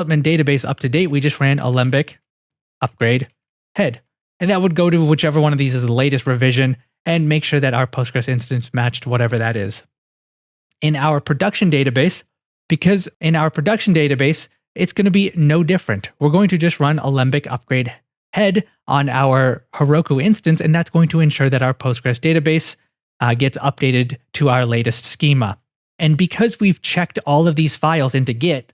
development database up to date, we just ran alembic upgrade head. And that would go to whichever one of these is the latest revision and make sure that our Postgres instance matched whatever that is. In our production database, because in our production database, it's going to be no different. We're going to just run alembic upgrade head on our Heroku instance, and that's going to ensure that our Postgres database gets updated to our latest schema. And because we've checked all of these files into Git,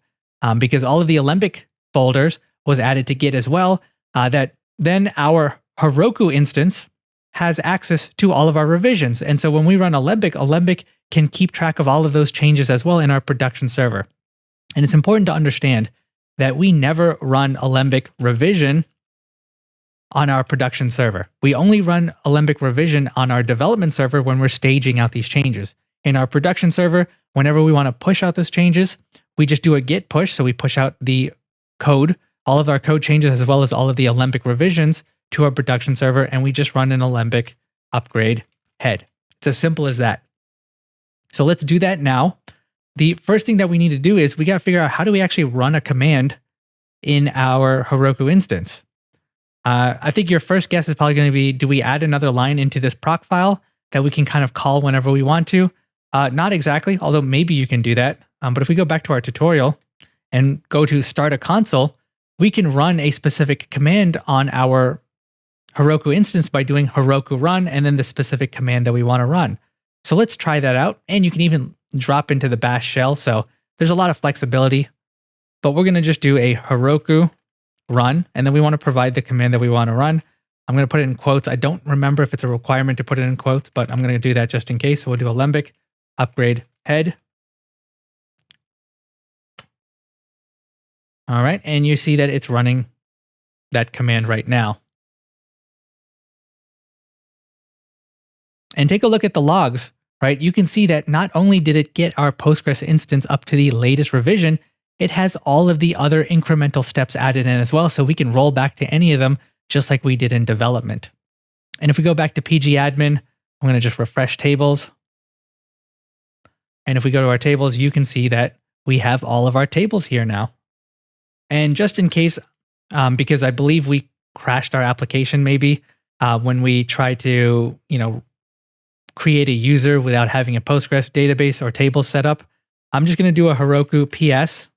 because all of the alembic folders was added to Git as well, that then our Heroku instance has access to all of our revisions. And so when we run Alembic can keep track of all of those changes as well in our production server. And it's important to understand that we never run Alembic revision on our production server. We only run Alembic revision on our development server when we're staging out these changes. In our production server, whenever we want to push out those changes, we just do a git push. So we push out the code, all of our code changes, as well as all of the Alembic revisions to our production server, and we just run an Alembic upgrade head. It's as simple as that. So let's do that now. The first thing that we need to do is we got to figure out how do we actually run a command in our Heroku instance. I think your first guess is probably going to be, do we add another line into this proc file that we can kind of call whenever we want to? Not exactly, although maybe you can do that. But if we go back to our tutorial and go to start a console, we can run a specific command on our Heroku instance by doing Heroku run and then the specific command that we want to run. So let's try that out. And you can even drop into the bash shell. So there's a lot of flexibility, but we're going to just do a Heroku run. And then we want to provide the command that we want to run. I'm going to put it in quotes. I don't remember if it's a requirement to put it in quotes, but I'm going to do that just in case. So we'll do Alembic upgrade head. All right. And you see that it's running that command right now. And take a look at the logs, right? You can see that not only did it get our Postgres instance up to the latest revision, it has all of the other incremental steps added in as well. So we can roll back to any of them just like we did in development. And if we go back to pgadmin, I'm going to just refresh tables. And if we go to our tables, you can see that we have all of our tables here now. And just in case, because I believe we crashed our application maybe when we tried to, create a user without having a Postgres database or table set up, I'm just going to do a Heroku PS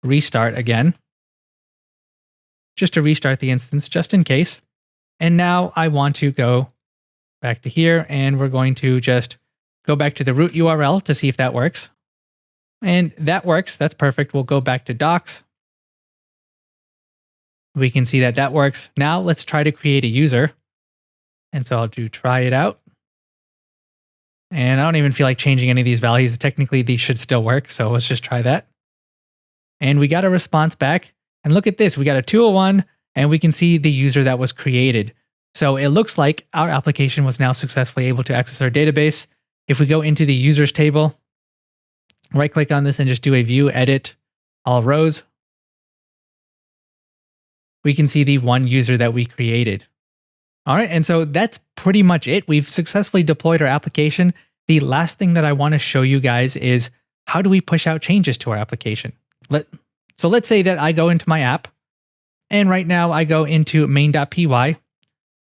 restart again, just to restart the instance, just in case. And now I want to go back to here, and we're going to just go back to the root URL to see if that works. And that works. That's perfect. We'll go back to docs. We can see that that works. Now let's try to create a user. And so I'll do try it out. And I don't even feel like changing any of these values. Technically, these should still work. So let's just try that. And we got a response back. And look at this. We got a 201, and we can see the user that was created. So it looks like our application was now successfully able to access our database. If we go into the users table, right click on this and just do a view, edit all rows, we can see the one user that we created. All right, and so that's pretty much it. We've successfully deployed our application. The last thing that I want to show you guys is how do we push out changes to our application? So let's say that I go into my app, and right now I go into main.py,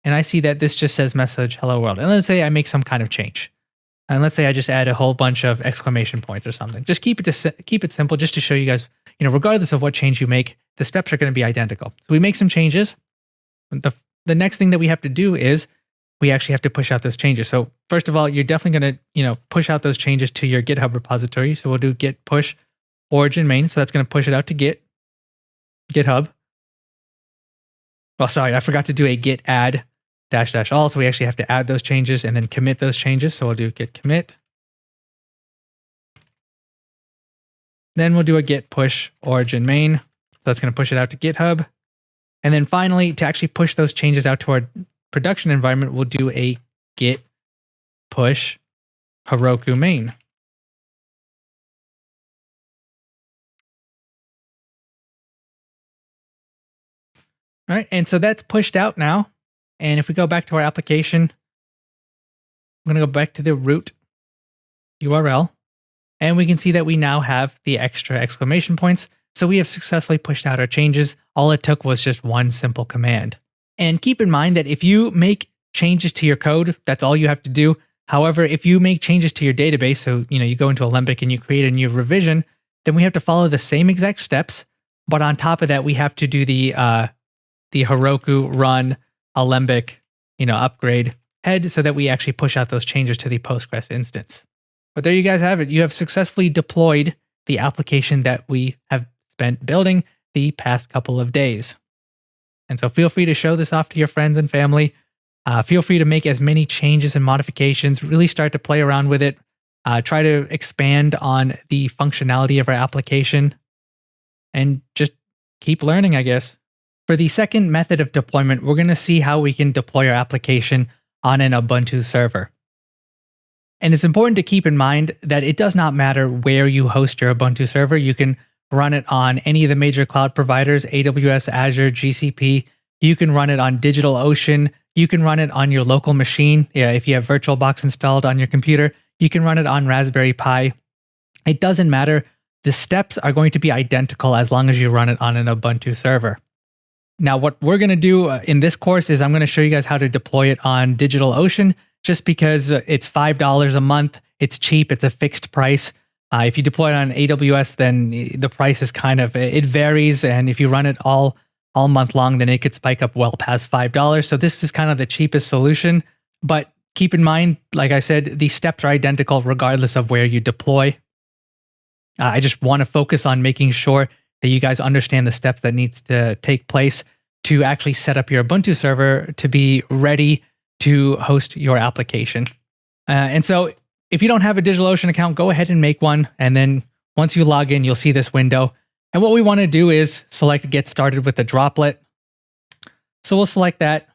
and I see that this just says message hello world. And let's say I make some kind of change. And let's say I just add a whole bunch of exclamation points or something. Just keep it simple, just to show you guys, regardless of what change you make, the steps are going to be identical. So we make some changes. The next thing that we have to do is we actually have to push out those changes. So first of all, you're definitely going to, push out those changes to your GitHub repository. So we'll do git push origin main. So that's going to push it out to GitHub. Well, sorry, I forgot to do a git add -- all. So we actually have to add those changes and then commit those changes. So we'll do git commit. Then we'll do a git push origin main. So that's going to push it out to GitHub. And then finally, to actually push those changes out to our production environment, we'll do a git push Heroku main. All right, and so that's pushed out now. And if we go back to our application, I'm going to go back to the root URL. And we can see that we now have the extra exclamation points. So we have successfully pushed out our changes. All it took was just one simple command. And keep in mind that if you make changes to your code, that's all you have to do. However, if you make changes to your database, so you go into Alembic and you create a new revision, then we have to follow the same exact steps. But on top of that, we have to do the Heroku run Alembic, upgrade head so that we actually push out those changes to the Postgres instance. But there you guys have it. You have successfully deployed the application that we have spent building the past couple of days. And so feel free to show this off to your friends and family. Feel free to make as many changes and modifications, really start to play around with it. Try to expand on the functionality of our application and just keep learning, I guess. For the second method of deployment, we're going to see how we can deploy our application on an Ubuntu server. And it's important to keep in mind that it does not matter where you host your Ubuntu server. You can run it on any of the major cloud providers, AWS, Azure, GCP. You can run it on DigitalOcean. You can run it on your local machine. Yeah, if you have VirtualBox installed on your computer, you can run it on Raspberry Pi. It doesn't matter. The steps are going to be identical as long as you run it on an Ubuntu server. Now, what we're going to do in this course is I'm going to show you guys how to deploy it on DigitalOcean, just because it's $5 a month. It's cheap. It's a fixed price. If you deploy it on AWS, then the price is it varies. And if you run it all month long, then it could spike up well past $5. So this is kind of the cheapest solution. But keep in mind, like I said, the steps are identical regardless of where you deploy. I just want to focus on making sure that you guys understand the steps that needs to take place to actually set up your Ubuntu server to be ready to host your application. And so if you don't have a DigitalOcean account, go ahead and make one. And then once you log in, you'll see this window. And what we want to do is select Get Started with the Droplet. So we'll select that.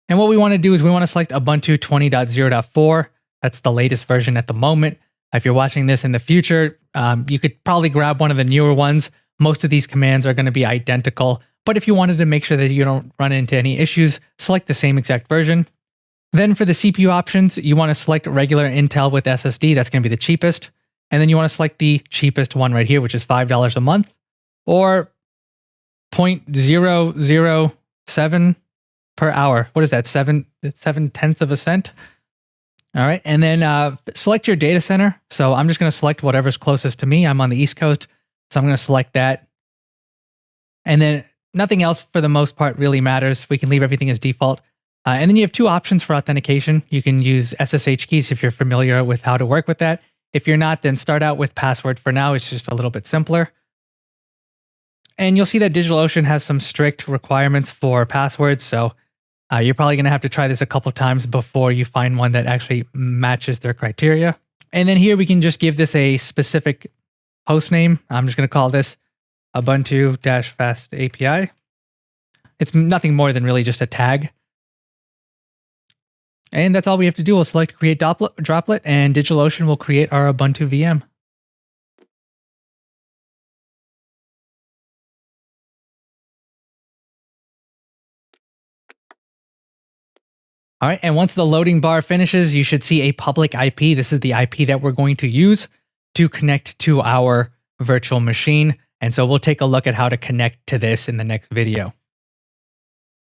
And what we want to do is we want to select Ubuntu 20.0.4. That's the latest version at the moment. If you're watching this in the future, you could probably grab one of the newer ones. Most of these commands are going to be identical. But if you wanted to make sure that you don't run into any issues, select the same exact version. Then for the CPU options, you want to select regular Intel with SSD. That's going to be the cheapest. And then you want to select the cheapest one right here, which is $5 a month, or 0.007 per hour. What is that? 7/10 of a cent? All right. And then select your data center. So I'm just going to select whatever's closest to me. I'm on the East Coast, so I'm going to select that. And then nothing else for the most part really matters. We can leave everything as default. And then you have two options for authentication. You can use SSH keys if you're familiar with how to work with that. If you're not, then start out with password for now. It's just a little bit simpler. And you'll see that DigitalOcean has some strict requirements for passwords. So you're probably going to have to try this a couple times before you find one that actually matches their criteria. And then here we can just give this a specific host name. I'm just going to call this Ubuntu-Fast API. It's nothing more than really just a tag. And that's all we have to do. We'll select Create Droplet, and DigitalOcean will create our Ubuntu VM. All right, and once the loading bar finishes, you should see a public IP. This is the IP that we're going to use to connect to our virtual machine. And so we'll take a look at how to connect to this in the next video.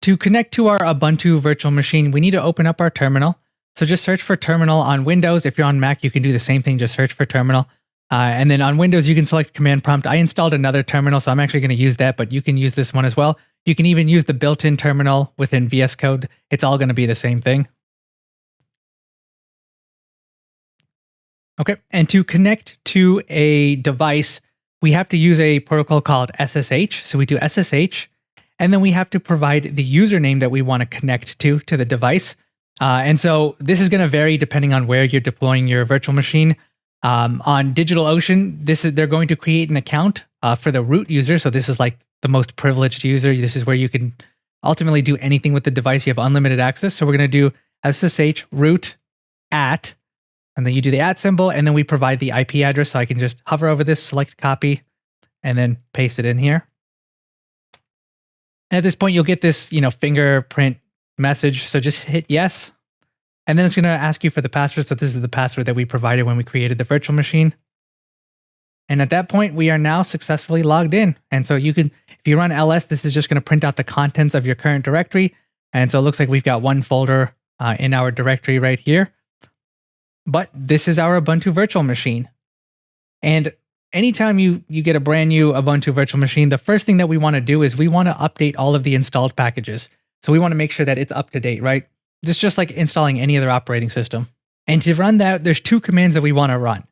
To connect to our Ubuntu virtual machine, we need to open up our terminal. So just search for terminal on Windows. If you're on Mac, you can do the same thing. Just search for terminal. And then on Windows, you can select command prompt. I installed another terminal, so I'm actually going to use that, but you can use this one as well. You can even use the built-in terminal within VS Code. It's all going to be the same thing. Okay, and to connect to a device, we have to use a protocol called SSH. So we do SSH, and then we have to provide the username that we want to connect to the device. And so this is going to vary depending on where you're deploying your virtual machine. On DigitalOcean, they're going to create an account for the root user. So this is like the most privileged user. This is where you can ultimately do anything with the device. You have unlimited access. So we're going to do SSH root @ and then you do the @ symbol, and then we provide the IP address. So I can just hover over this, select copy, and then paste it in here. And at this point, you'll get this, fingerprint message. So just hit yes. And then it's going to ask you for the password. So this is the password that we provided when we created the virtual machine. And at that point, we are now successfully logged in. And so you can, if you run ls, this is just going to print out the contents of your current directory. And so it looks like we've got one folder in our directory right here. But this is our Ubuntu virtual machine. And anytime you get a brand new Ubuntu virtual machine, the first thing that we want to do is we want to update all of the installed packages. So we want to make sure that it's up to date, right? It's just like installing any other operating system. And to run that, there's two commands that we want to run.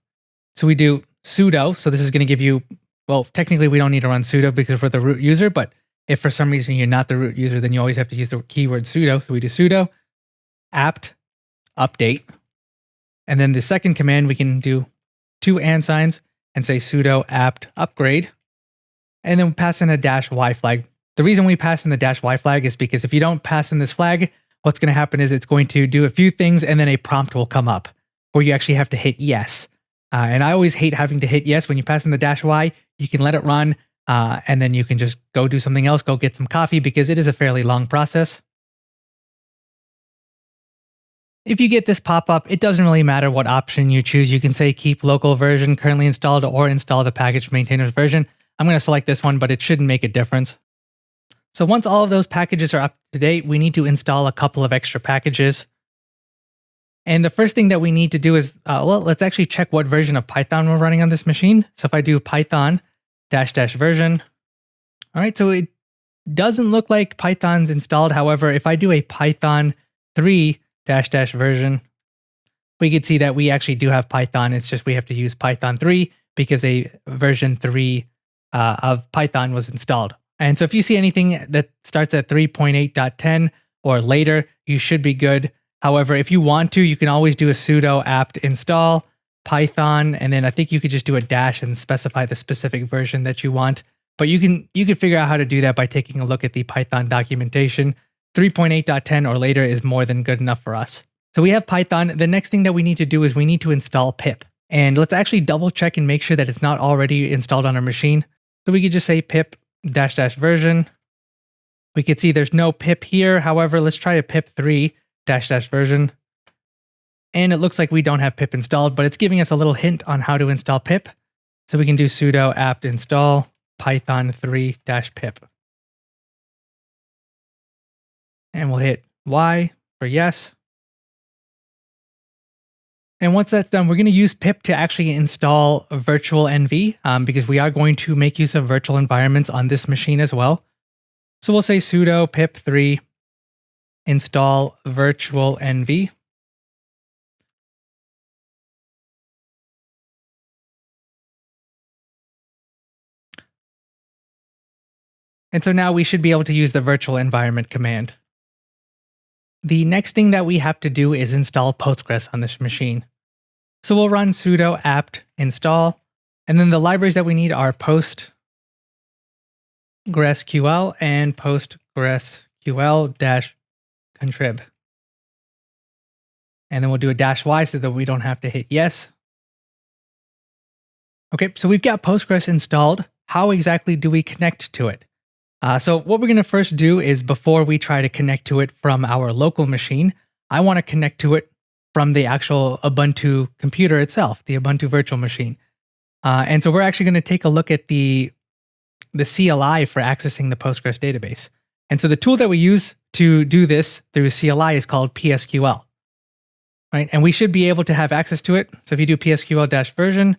So we do sudo. So this is going to give you, well, technically we don't need to run sudo because we're the root user, but if for some reason you're not the root user, then you always have to use the keyword sudo. So we do sudo apt update. And then the second command, we can do two and signs and say sudo apt upgrade. And then we pass in a -y flag. The reason we pass in the -y flag is because if you don't pass in this flag, what's going to happen is it's going to do a few things and then a prompt will come up where you actually have to hit yes. And I always hate having to hit yes. When you pass in the -y, you can let it run and then you can just go do something else, go get some coffee because it is a fairly long process. If you get this pop-up, it doesn't really matter what option you choose. You can say keep local version currently installed or install the package maintainers version. I'm going to select this one, but it shouldn't make a difference. So once all of those packages are up to date, we need to install a couple of extra packages. And the first thing that we need to do is, well, let's actually check what version of Python we're running on this machine. So if I do Python -- version, all right, so it doesn't look like Python's installed. However, if I do a Python 3 -- version, we could see that we actually do have Python. It's just we have to use Python 3 because a version 3 of Python was installed. And so if you see anything that starts at 3.8.10 or later, you should be good. However, if you want to, you can always do a sudo apt install Python, and then I think you could just do a dash and specify the specific version that you want. But you can figure out how to do that by taking a look at the Python documentation. 3.8.10 or later is more than good enough for us. So we have Python. The next thing that we need to do is we need to install pip. And let's actually double check and make sure that it's not already installed on our machine. So we could just say pip -- version. We could see there's no pip here. However, let's try a pip 3 -- version. And it looks like we don't have pip installed, but it's giving us a little hint on how to install pip. So we can do sudo apt install python 3 - pip. And we'll hit Y for yes. And once that's done, we're going to use pip to actually install virtual NV because we are going to make use of virtual environments on this machine as well. So we'll say sudo pip 3 install virtual NV. And so now we should be able to use the virtual environment command. The next thing that we have to do is install Postgres on this machine. So we'll run sudo apt install, and then the libraries that we need are PostgreSQL and PostgreSQL-contrib. And then we'll do a -y so that we don't have to hit yes. Okay, so we've got Postgres installed. How exactly do we connect to it? So what we're going to first do is before we try to connect to it from our local machine, I want to connect to it from the actual Ubuntu computer itself, the Ubuntu virtual machine. And so we're actually going to take a look at the CLI for accessing the Postgres database. And so the tool that we use to do this through CLI is called PSQL. Right? And we should be able to have access to it. So if you do PSQL - version,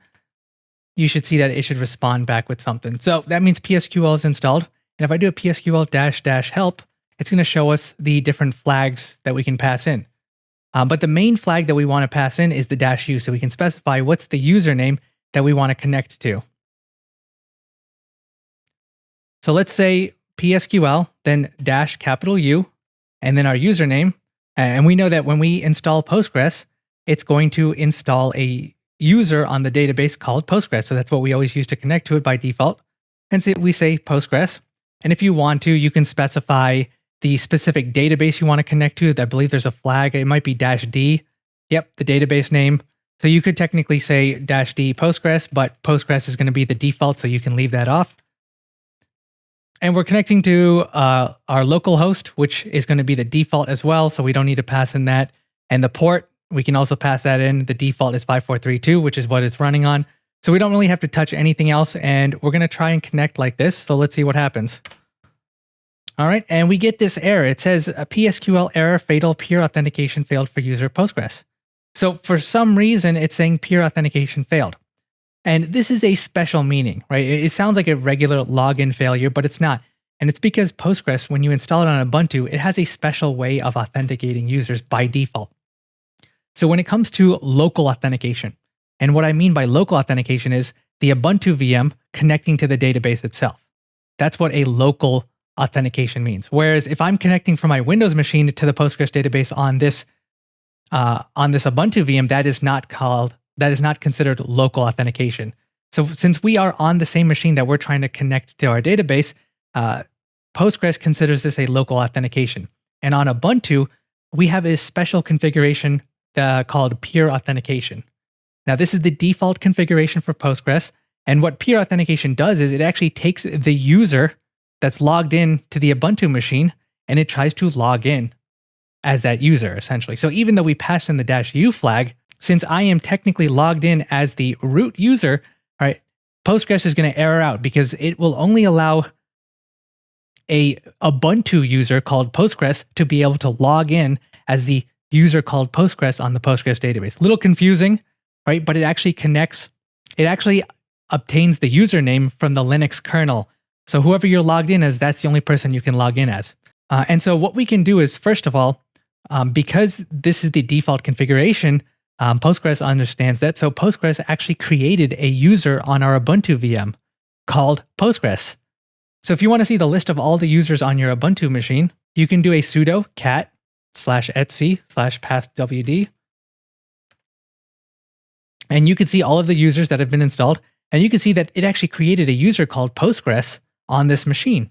you should see that it should respond back with something. So that means PSQL is installed. And if I do a PSQL - help, it's going to show us the different flags that we can pass in. But the main flag that we want to pass in is the -u, so we can specify what's the username that we want to connect to. So let's say PSQL, then -U, and then our username. And we know that when we install Postgres, it's going to install a user on the database called Postgres. So that's what we always use to connect to it by default. And so we say Postgres. And if you want to, you can specify the specific database you want to connect to. I believe there's a flag. It might be -d. Yep, the database name. So you could technically say -d Postgres, but Postgres is going to be the default, so you can leave that off. And we're connecting to our local host, which is going to be the default as well, so we don't need to pass in that. And the port, we can also pass that in. The default is 5432, which is what it's running on. So we don't really have to touch anything else, and we're going to try and connect like this. So let's see what happens. All right, and we get this error. It says a PSQL error, fatal, peer authentication failed for user Postgres. So for some reason, it's saying peer authentication failed. And this is a special meaning, right? It sounds like a regular login failure, but it's not. And it's because Postgres, when you install it on Ubuntu, it has a special way of authenticating users by default. So when it comes to local authentication, and what I mean by local authentication is the Ubuntu VM connecting to the database itself. That's what a local authentication means. Whereas if I'm connecting from my Windows machine to the Postgres database on this Ubuntu VM, that is not considered local authentication. So since we are on the same machine that we're trying to connect to our database, Postgres considers this a local authentication. And on Ubuntu, we have a special configuration called peer authentication. Now, this is the default configuration for Postgres. And what peer authentication does is it actually takes the user that's logged in to the Ubuntu machine and it tries to log in as that user, essentially. So even though we pass in the -u flag, since I am technically logged in as the root user, all right, Postgres is going to error out because it will only allow a Ubuntu user called Postgres to be able to log in as the user called Postgres on the Postgres database. A little confusing, right? But it actually obtains the username from the Linux kernel. So whoever you're logged in as, that's the only person you can log in as. And so what we can do is, first of all, because this is the default configuration, Postgres understands that. So Postgres actually created a user on our Ubuntu VM called Postgres. So if you want to see the list of all the users on your Ubuntu machine, you can do a sudo cat /etc/passwd. And you can see all of the users that have been installed. And you can see that it actually created a user called Postgres on this machine.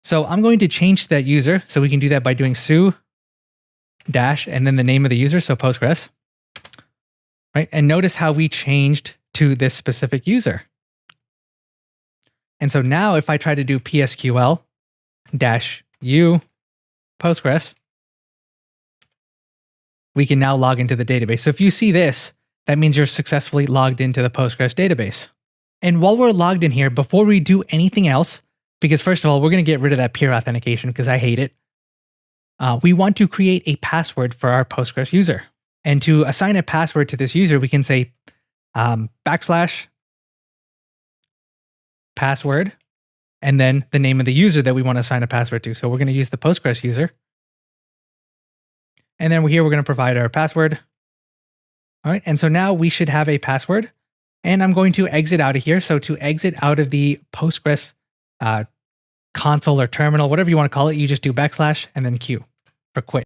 So I'm going to change that user. So we can do that by doing su dash and then the name of the user, so Postgres. Right? And notice how we changed to this specific user. And so now if I try to do PSQL -u Postgres, we can now log into the database. So if you see this, that means you're successfully logged into the Postgres database. And while we're logged in here, before we do anything else, because first of all, we're going to get rid of that peer authentication because I hate it, we want to create a password for our Postgres user. And to assign a password to this user, we can say \password, and then the name of the user that we want to assign a password to. So we're going to use the Postgres user. And then here we're going to provide our password. All right, and so now we should have a password. And I'm going to exit out of here. So to exit out of the Postgres console or terminal, whatever you want to call it, you just do / and then Q for quit.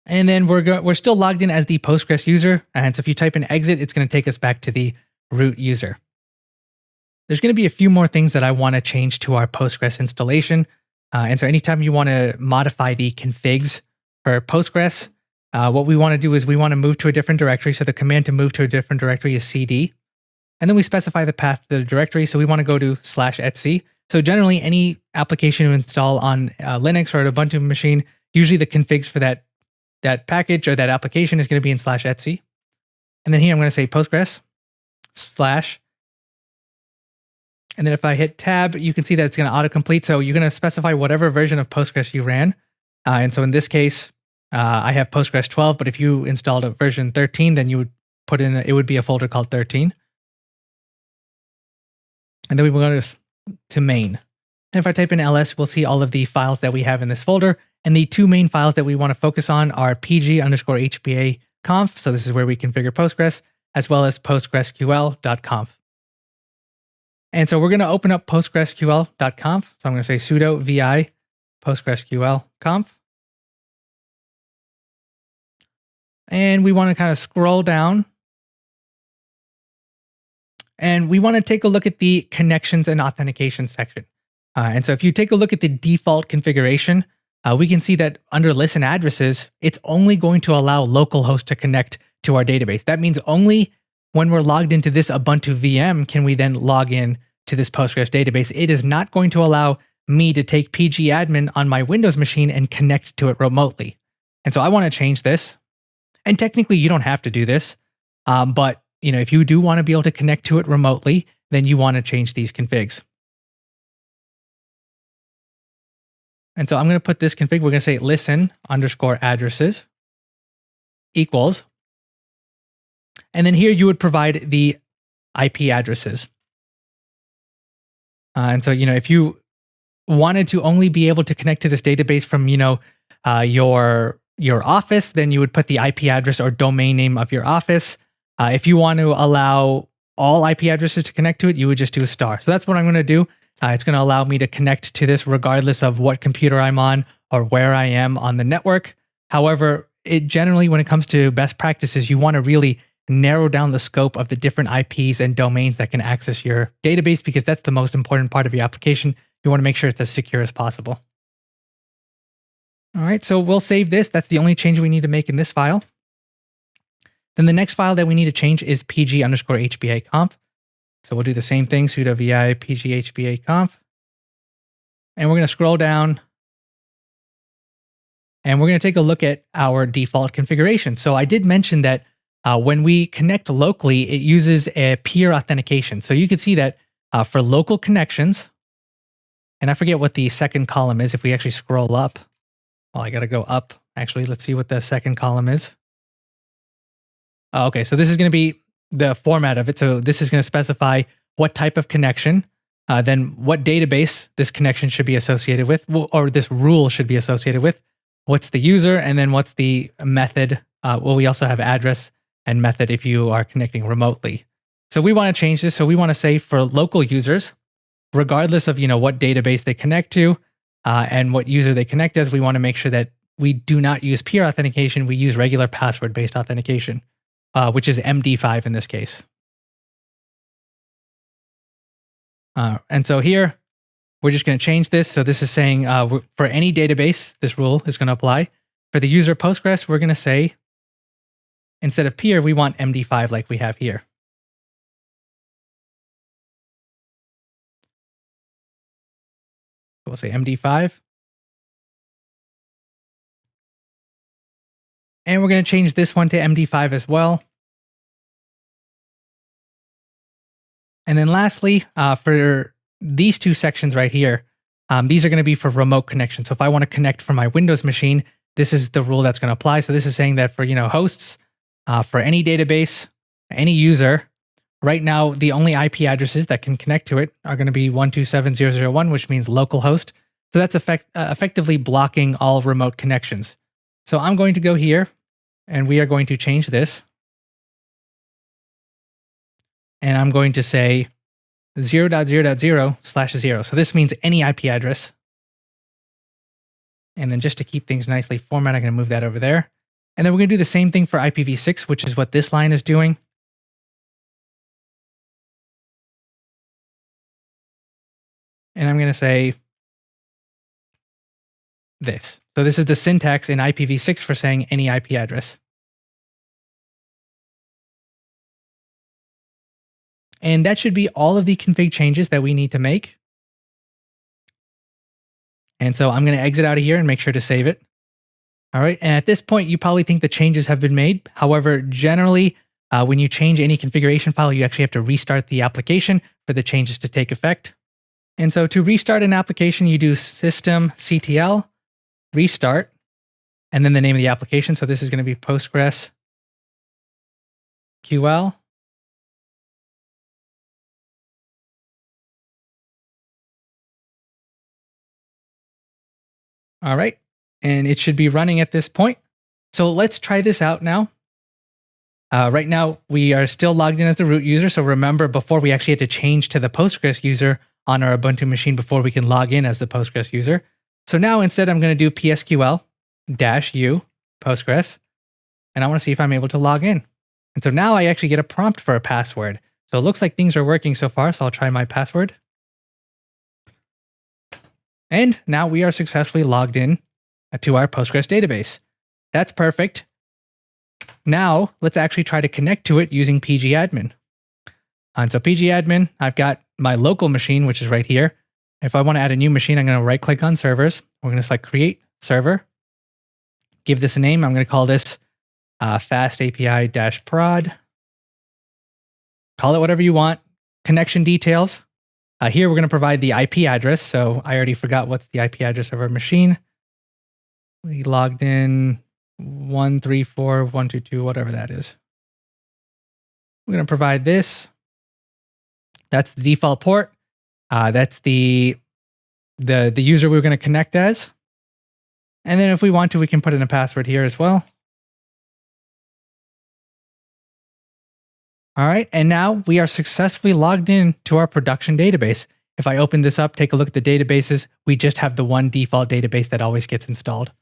And then we're still logged in as the Postgres user. And so if you type in exit, it's going to take us back to the root user. There's going to be a few more things that I want to change to our Postgres installation. And so anytime you want to modify the configs for Postgres, what we want to do is we want to move to a different directory. So the command to move to a different directory is cd. And then we specify the path to the directory. So we want to go to /etc. So generally any application you install on Linux or an Ubuntu machine, usually the configs for that package or that application is going to be in /etc. And then here I'm going to say Postgres /. And then if I hit tab, you can see that it's going to autocomplete. So you're going to specify whatever version of Postgres you ran. And so in this case, I have Postgres 12, but if you installed a version 13, then you would put in, it would be a folder called 13. And then we will go to main. And if I type in ls, we'll see all of the files that we have in this folder. And the two main files that we want to focus on are pg_hba_conf. So this is where we configure Postgres, as well as postgresql.conf. And so we're going to open up postgresql.conf. So I'm going to say sudo vi postgresql.conf. And we want to kind of scroll down. And we want to take a look at the connections and authentication section. And so if you take a look at the default configuration, we can see that under listen addresses, it's only going to allow localhost to connect to our database. That means only when we're logged into this Ubuntu VM can we then log in to this Postgres database. It is not going to allow me to take pgadmin on my Windows machine and connect to it remotely. And so I want to change this. And technically, you don't have to do this. But if you do want to be able to connect to it remotely, then you want to change these configs. And so I'm going to put this config, we're going to say listen_addresses equals. And then here you would provide the IP addresses. And so, if you wanted to only be able to connect to this database from, your office, then you would put the IP address or domain name of your office. If you want to allow all IP addresses to connect to it, you would just do a star. So that's what I'm going to do. It's going to allow me to connect to this regardless of what computer I'm on or where I am on the network. However, it generally, when it comes to best practices, you want to really narrow down the scope of the different IPs and domains that can access your database, because that's the most important part of your application. You want to make sure it's as secure as possible. All right, so we'll save this. That's the only change we need to make in this file. Then the next file that we need to change is pg_hbaconf. So we'll do the same thing, sudo vi pg_hbaconf. And we're going to scroll down. And we're going to take a look at our default configuration. So I did mention that when we connect locally, it uses a peer authentication. So you can see that for local connections, and I forget what the second column is if we actually scroll up. Well, I got to go up. Actually, let's see what the second column is. Okay, so this is going to be the format of it. So this is going to specify what type of connection, then what database this connection should be associated with, or this rule should be associated with, what's the user, and then what's the method. Well, we also have address and method if you are connecting remotely. So we want to change this. So we want to say for local users, regardless of what database they connect to and what user they connect as, we want to make sure that we do not use peer authentication. We use regular password-based authentication, which is MD5 in this case. And so here, we're just going to change this. So this is saying for any database, this rule is going to apply. For the user Postgres, we're going to say, instead of peer, we want MD5 like we have here. We'll say MD5. And we're going to change this one to MD5 as well. And then lastly, for these two sections right here, these are going to be for remote connection. So if I want to connect from my Windows machine, this is the rule that's going to apply. So this is saying that for hosts, for any database, any user, right now the only IP addresses that can connect to it are going to be 127.0.0.1, which means localhost. So that's effectively blocking all remote connections. So I'm going to go here, and we are going to change this. And I'm going to say 0.0.0/0. So this means any IP address. And then just to keep things nicely formatted, I'm going to move that over there. And then we're going to do the same thing for IPv6, which is what this line is doing. And I'm going to say this. So this is the syntax in IPv6 for saying any IP address. And that should be all of the config changes that we need to make. And so I'm going to exit out of here and make sure to save it. All right. And at this point, you probably think the changes have been made. However, generally, when you change any configuration file, you actually have to restart the application for the changes to take effect. And so to restart an application, you do systemctl restart, and then the name of the application. So this is going to be PostgreSQL. All right. And it should be running at this point. So let's try this out now. Right now, we are still logged in as the root user. So remember, before we actually had to change to the Postgres user on our Ubuntu machine before we can log in as the Postgres user. So now instead, I'm going to do PSQL-U Postgres. And I want to see if I'm able to log in. And so now I actually get a prompt for a password. So it looks like things are working so far. So I'll try my password. And now we are successfully logged in to our Postgres database. That's perfect. Now let's actually try to connect to it using pgadmin. And so pgadmin, I've got my local machine, which is right here. If I want to add a new machine, I'm going to right click on servers. We're going to select create server. Give this a name. I'm going to call this fast API-prod. Call it whatever you want. Connection details. Here we're going to provide the IP address. So I already forgot what's the IP address of our machine. We logged in 134.122, whatever that is. We're going to provide this. That's the default port. That's the user we're going to connect as. And then if we want to, we can put in a password here as well. All right, and now we are successfully logged in to our production database. If I open this up, take a look at the databases, we just have the one default database that always gets installed.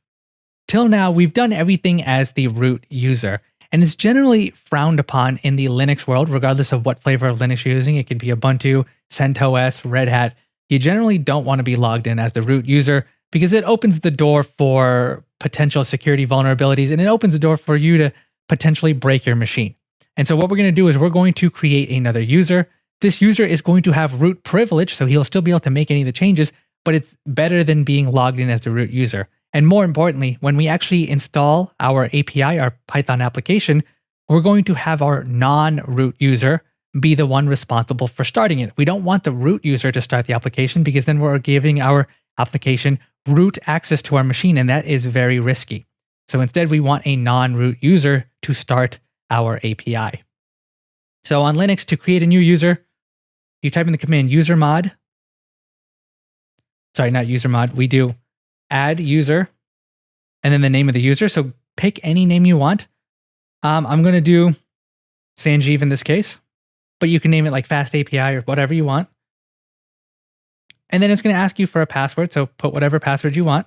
Till now, we've done everything as the root user, and it's generally frowned upon in the Linux world, regardless of what flavor of Linux you're using. It could be Ubuntu, CentOS, Red Hat. You generally don't want to be logged in as the root user because it opens the door for potential security vulnerabilities, and it opens the door for you to potentially break your machine. And so what we're going to do is we're going to create another user. This user is going to have root privilege, so he'll still be able to make any of the changes, but it's better than being logged in as the root user. And more importantly, when we actually install our API, our Python application, we're going to have our non-root user be the one responsible for starting it. We don't want the root user to start the application because then we're giving our application root access to our machine, and that is very risky. So instead, we want a non-root user to start our API. So on Linux, to create a new user, you type in the command usermod. Sorry, not usermod. We do add user and then the name of the user. So pick any name you want. I'm going to do Sanjeev in this case, but you can name it like Fast API or whatever you want. And then it's going to ask you for a password. So put whatever password you want.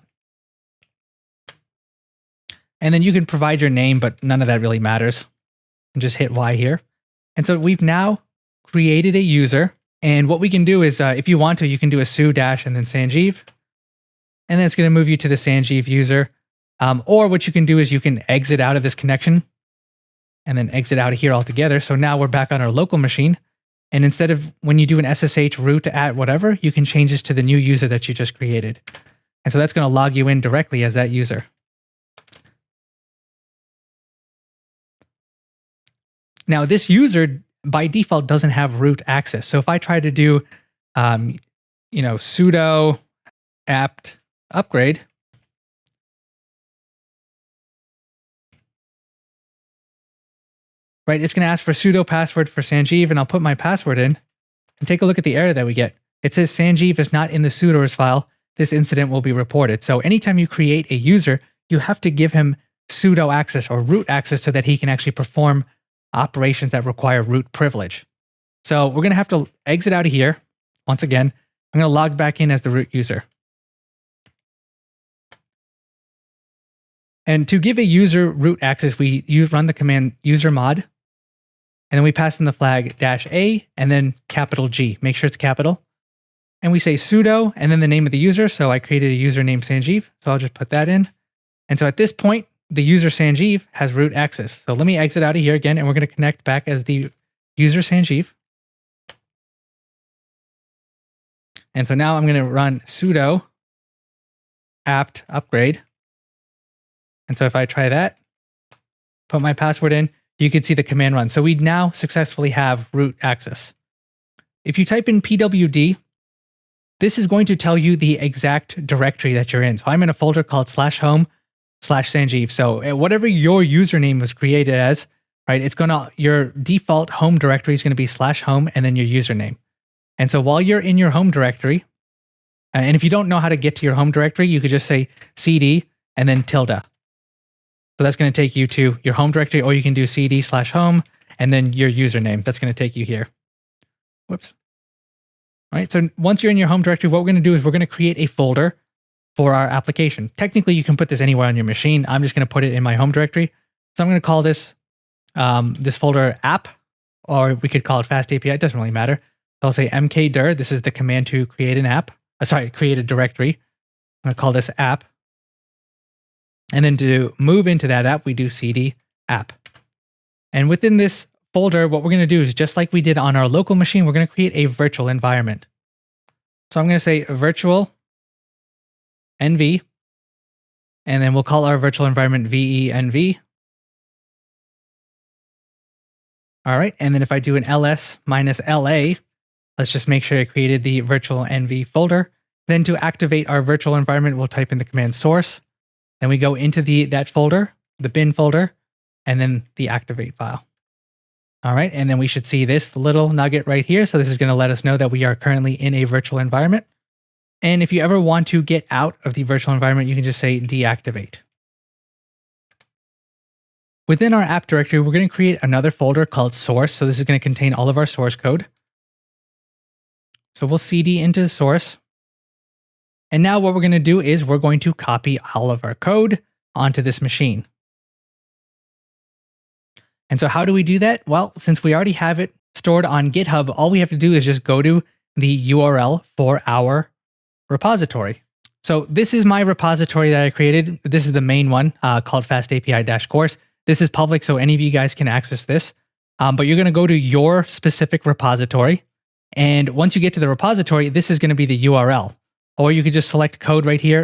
And then you can provide your name, but none of that really matters. And just hit Y here. And so we've now created a user. And what we can do is, if you want to, you can do a su dash and then Sanjeev. And then it's going to move you to the Sanjeev user. Or what you can do is you can exit out of this connection and then exit out of here altogether. So now we're back on our local machine. And instead of when you do an SSH root at whatever, you can change this to the new user that you just created. And so that's going to log you in directly as that user. Now, this user by default doesn't have root access. So if I try to do, sudo apt upgrade, right, it's going to ask for sudo password for Sanjeev, and I'll put my password in and take a look at the error that we get. It says Sanjeev is not in the sudoers file. This incident will be reported. So anytime you create a user, you have to give him sudo access or root access so that he can actually perform operations that require root privilege. So we're going to have to exit out of here. Once again, I'm going to log back in as the root user. And to give a user root access, we run the command usermod, and then we pass in the flag -a and then capital G. Make sure it's capital. And we say sudo and then the name of the user. So I created a user named Sanjeev. So I'll just put that in. And so at this point, the user Sanjeev has root access. So let me exit out of here again, and we're going to connect back as the user Sanjeev. And so now I'm going to run sudo apt upgrade. And so if I try that, put my password in, you can see the command run. So we now successfully have root access. If you type in pwd, this is going to tell you the exact directory that you're in. So I'm in a folder called /home/Sanjeev. So whatever your username was created as, right, your default home directory is going to be /home and then your username. And so while you're in your home directory, and if you don't know how to get to your home directory, you could just say cd and then tilde. So that's going to take you to your home directory, or you can do cd/home and then your username. That's going to take you here. Whoops. All right, so once you're in your home directory, what we're going to do is we're going to create a folder for our application. Technically, you can put this anywhere on your machine. I'm just going to put it in my home directory. So I'm going to call this folder app, or we could call it Fast API. It doesn't really matter. So I'll say mkdir. This is the command to create an app. Create a directory. I'm going to call this app. And then to move into that app, we do cd app. And within this folder, what we're going to do is just like we did on our local machine, we're going to create a virtual environment. So I'm going to say virtual env, and then we'll call our virtual environment venv. All right. And then if I do an ls minus LA, let's just make sure I created the virtual NV folder. Then to activate our virtual environment, we'll type in the command source. Then we go into that folder, the bin folder, and then the activate file. All right. And then we should see this little nugget right here. So this is going to let us know that we are currently in a virtual environment. And if you ever want to get out of the virtual environment, you can just say deactivate. Within our app directory, we're going to create another folder called source. So this is going to contain all of our source code. So we'll cd into the source. And now what we're going to do is we're going to copy all of our code onto this machine. And so how do we do that? Well, since we already have it stored on GitHub, all we have to do is just go to the URL for our repository. So this is my repository that I created. This is the main one called FastAPI-course. This is public, so any of you guys can access this. But you're going to go to your specific repository. And once you get to the repository, this is going to be the URL. Or you could just select code right here